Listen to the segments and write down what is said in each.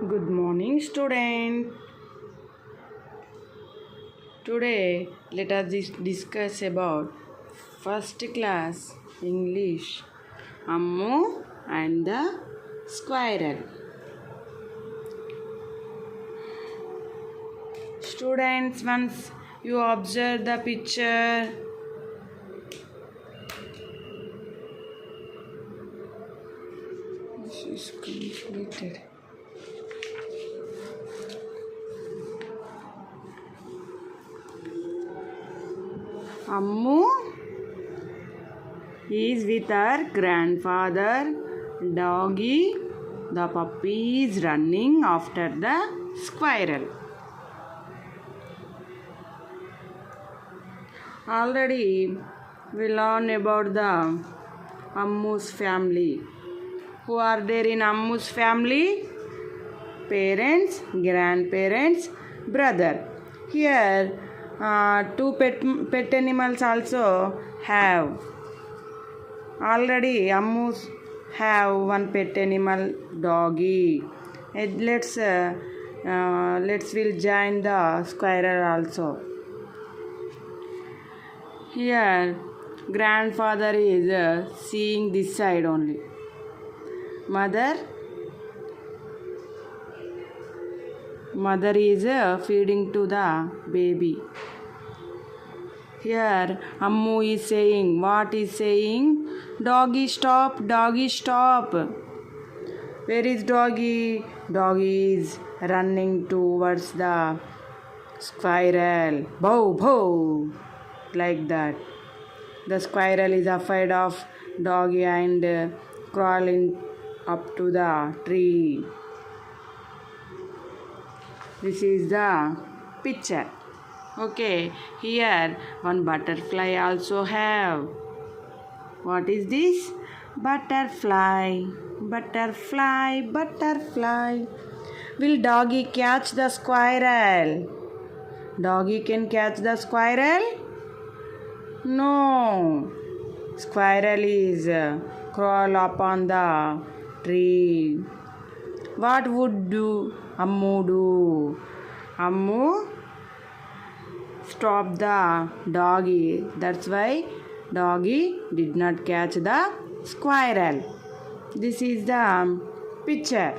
Good morning, student. Today, let us discuss about first class English, Ammu and the squirrel. Students, once you observe the picture, this is completed. Ammu is with her grandfather. Doggy, the puppy, is running after the squirrel. Already we learn about the Ammu's family. Who are there in Ammu's family? Parents, grandparents, brother. Here two pet animals also have. Already Ammu's have one pet animal, doggy. Let's we'll join the squirrel also. Here grandfather is seeing this side only. Mother is feeding to the baby. Here Ammu is saying, what is saying? Doggy stop, doggy stop. Where is doggy? Doggy is running towards the squirrel. Bow, bow. Like that. The squirrel is afraid of doggy and crawling up to the tree. This is the picture. Okay, here one butterfly also have. What is this? Butterfly, butterfly, butterfly. Will doggy catch the squirrel? Doggy can catch the squirrel? No. Squirrel is crawl up on the tree. What would Ammu do? Ammu stop the doggy. That's why doggy did not catch the squirrel. This is the picture.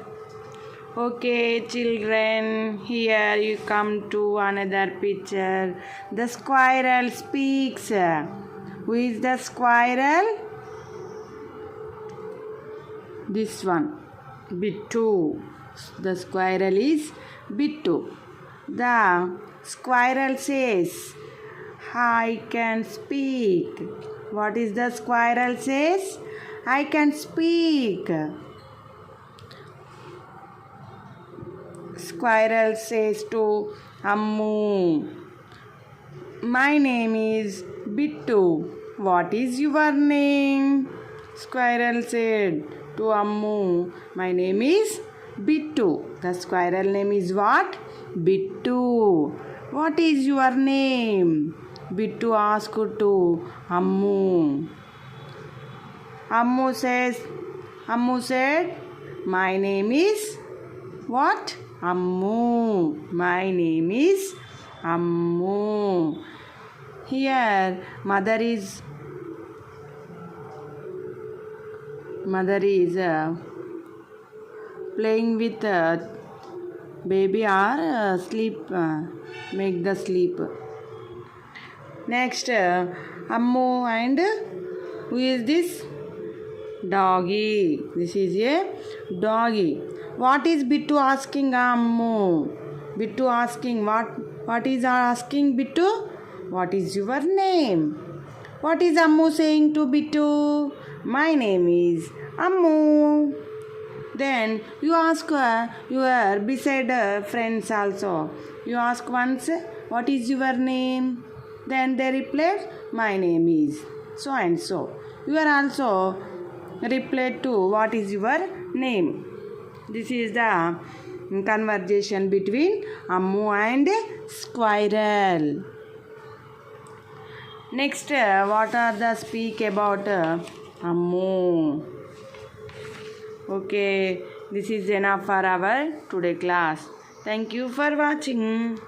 Okay, children, here you come to another picture. The squirrel speaks. Who is the squirrel? This one, Bittu. The squirrel is Bittu. The squirrel says, I can speak. What is the squirrel says? I can speak. Squirrel says to Ammu, my name is Bittu. What is your name? Squirrel said to Ammu, my name is Bittu. The squirrel name is what? Bittu. What is your name? Bittu asked to Ammu. Ammu said, my name is what? Ammu. My name is Ammu. Here mother is playing with baby or sleep, make the sleep. Next Ammu and who is this? Doggy. This is a doggy. What is Bittu asking Ammu? Bittu asking what is asking Bittu? What is your name? What is Ammu saying to Bittu? My name is Ammu. Then you ask your beside friends also. You ask once, what is your name? Then they reply, my name is so and so. You are also reply to what is your name. This is the conversation between Ammu and squirrel. Next, what are the speak about Ammu? Okay, This is enough for our today class. Thank you for watching.